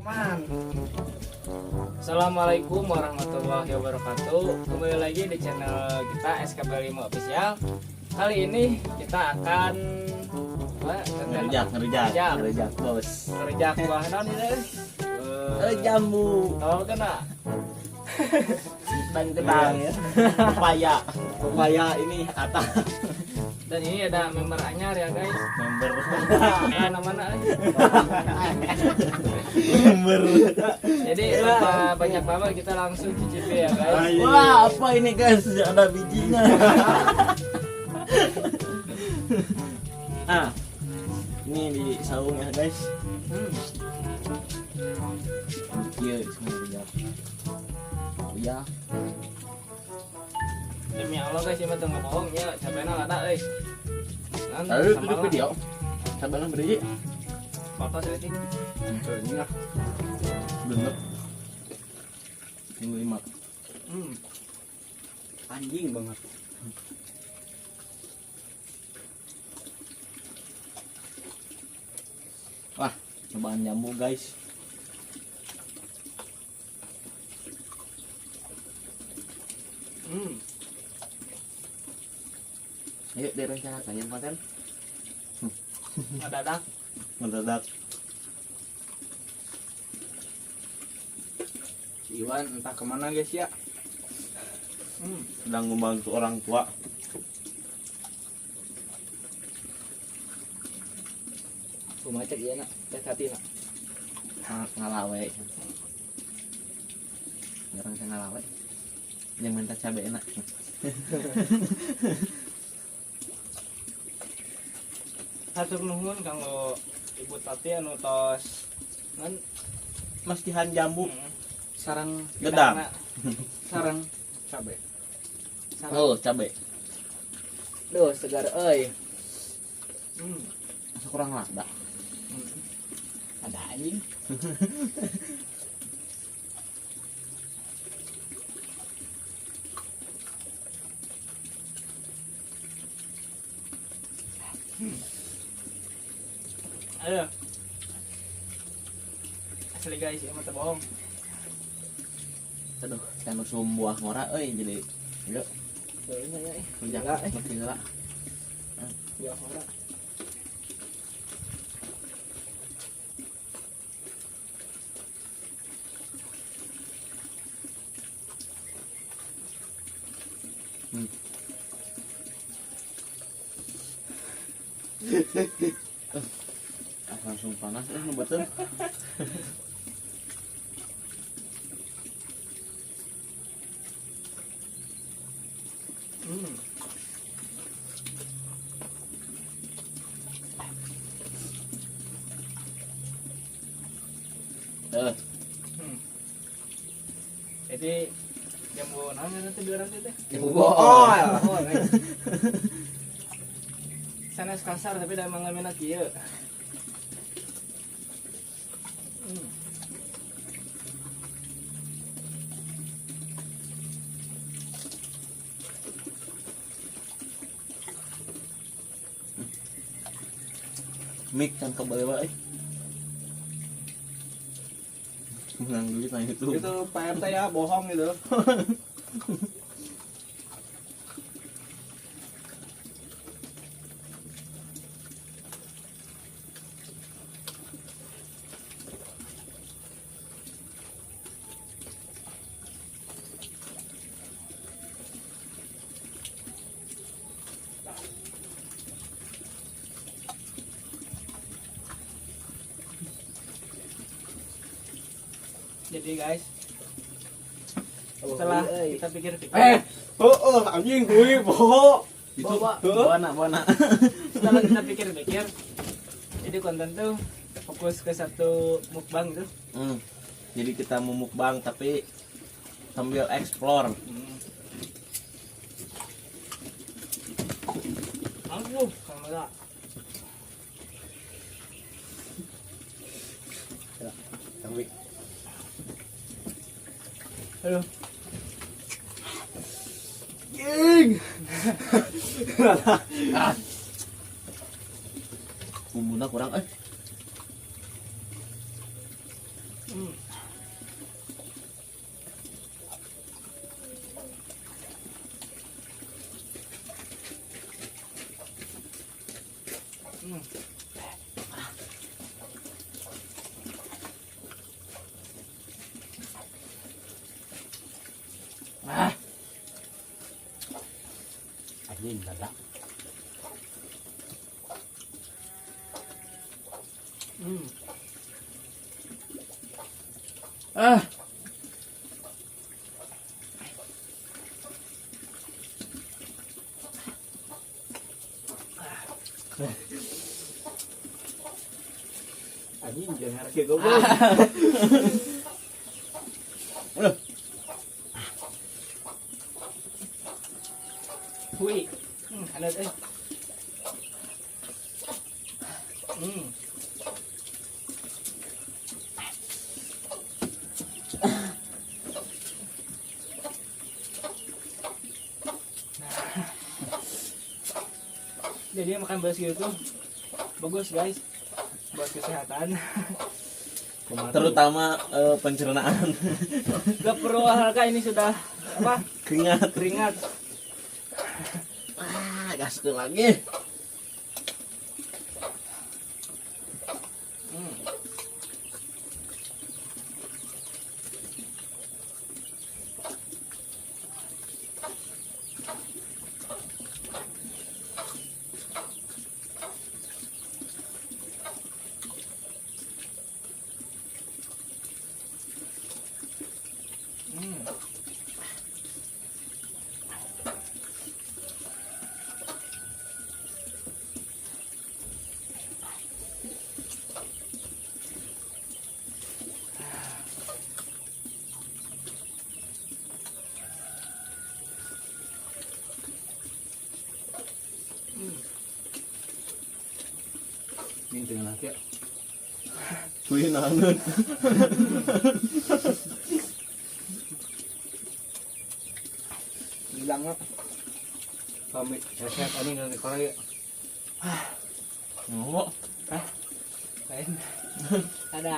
Rahman. Assalamualaikum warahmatullahi wabarakatuh. Kembali lagi di channel kita SKP5 Official. Kali ini kita akan ngerejak bos. Ngerejak buah naon ini? Jambu. Tahu kena? Gedang ya. Pepaya ini atas. Dan ini ada member anyar ya guys. Member. Mana-mana. Member. Jadi tanpa banyak lama kita langsung cicipi ya guys. Wah, apa ini guys? Ada bijinya. Ini di saung ya guys. Iya, semua rejak. Ya. Demi Allah guys, ini tengah bohong ya, capeknya nggak ada guys. Lalu itu video. Sabarnya beri. Foto setting. Ini lah. Bener. Minggu 5. Anjing banget. Wah, cobaan jambu guys. Ayo direncanakan yang konten. Mendadak. Iwan entah kemana guys ya. Sedang membantu orang tua. Kumacet ya nak, hati nak. Ngalawe. Jarang saya ngalawe. Yang minta cabai enak. Hatur nuhun kanggo Ibu Tati anu tos ngan Mestihan jambu. Sarang Gedang. Sarang cabe. Oh, cabai. Duh, segar euy. Masa kurang lada. Ada anjing. Ayo. Asli guys, ya mata bohong. Aduh, kan usum buah ngora euy jadi. Yuk, Kayaknya ya. menjaga gila. Ya ora. Langsung panas betul. Jadi jambu naon nanti dua nanti teh. Jambu bool. Sanes kasar tapi da mangamina kieu. Mik kan kebalik wae. Menang duit nah itu. Itu Pak RT ya bohong gitu. Jadi guys, setelah kita pikir-pikir, anjing gue bohong. Itu buana. setelah kita pikir-pikir, jadi konten tuh fokus ke satu mukbang gitu. Jadi kita mau mukbang tapi sambil explore. Aku kamera. Kami. Aduh. Bumbuna kurang Hmm. Hmm. Ah. Anjing dadak. Hmm. Ah. Anjing jangan harus goblok. Hui. Ada teh. Hmm. Jadi makan beras gitu bagus guys buat kesehatan. Terutama pencernaan. Gak perlu olahraga, ini sudah apa keringat. Gaskeun lagi. Hmm. Hmm. Ini tengah laki. Kuy naneun. Bilang lah. Kami resep ini dari Korea. Oh, Lain. Ada.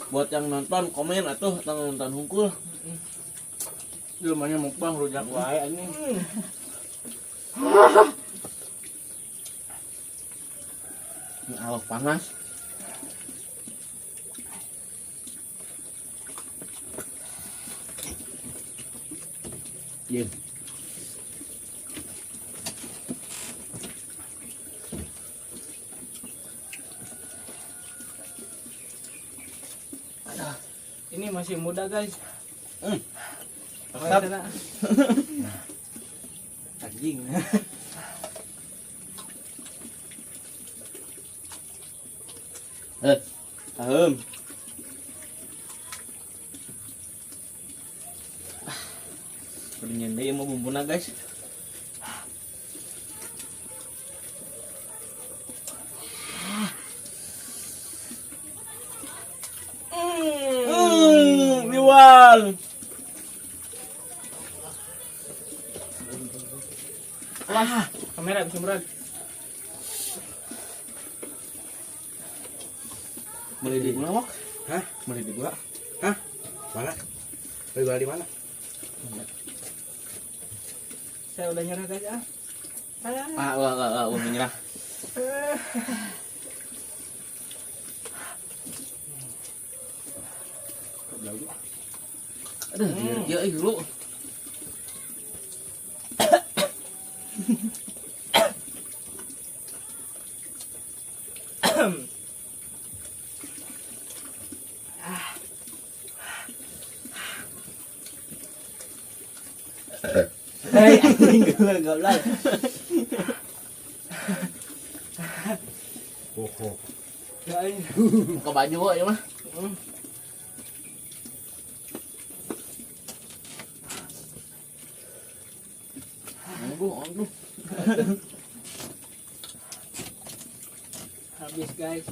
buat yang nonton komen atuh tentang nonton hungkul. Namanya mukbang rujak wae anjing. Ini awak panas. Iya. Ini masih muda guys. Mantap. Sana. Anjing. Tahem. Kudu nyendai mau bumbuna guys. Liwal. Wah, kamera bisa berat. Beli di mana, Wak? Hah? Beli di gua. Hah? Mana? Beli di mana? Saya udah nyerah guys ah. Udah menyerah. Aduh, dia lu. Hei, anjing goblok. Oh. Ya ini. Ke baju kok ya mah. Aduh. Habis guys.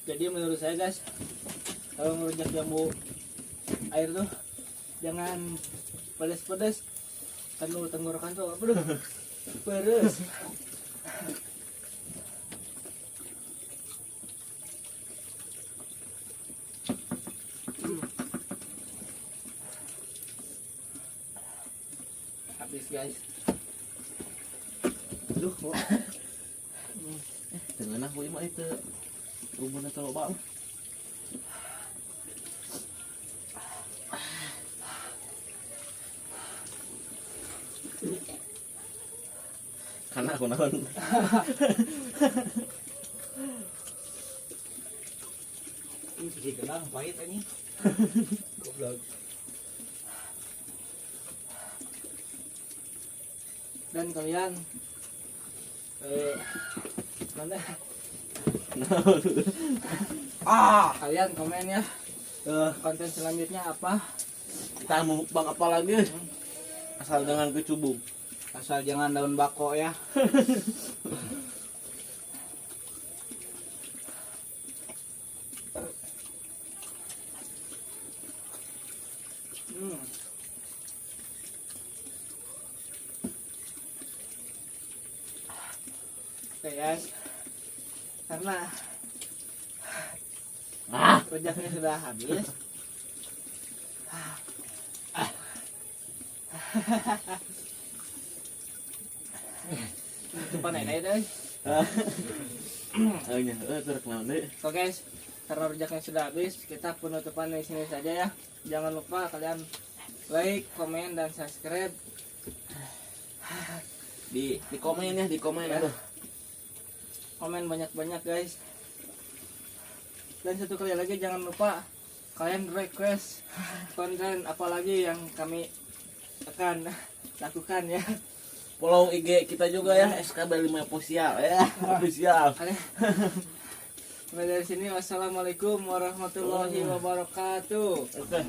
Jadi menurut saya guys, kalau ngerujak jambu air tuh jangan pedas-pedas, kan lu tenggorokan tuh aduh pedes. Habis guys. Aduh kok Dengan aku mah itu umurnya terlalu bang. Karena aku naon. ini sih kenal pahit ini. Goblok. Dan kalian mana kalian komen ya konten selanjutnya apa, Kita mau mukbang apa lagi? Asal dengan kecubung. asal jangan daun bako ya. Oke guys, karena rujaknya sudah habis. Tupan ini deh. Terus naon deh. Oke guys, karena rujaknya sudah habis, kita penutupan di sini saja ya. Jangan lupa kalian like, komen, dan subscribe. Di komen ya, di komen Ya. aduh. Komen banyak-banyak guys. Dan satu kali lagi jangan lupa kalian request konten apa lagi yang kami akan lakukan ya. Follow IG kita juga ya, SKB5 official ya. Official. Kalian mulai dari sini, wassalamualaikum warahmatullahi wabarakatuh. Oke.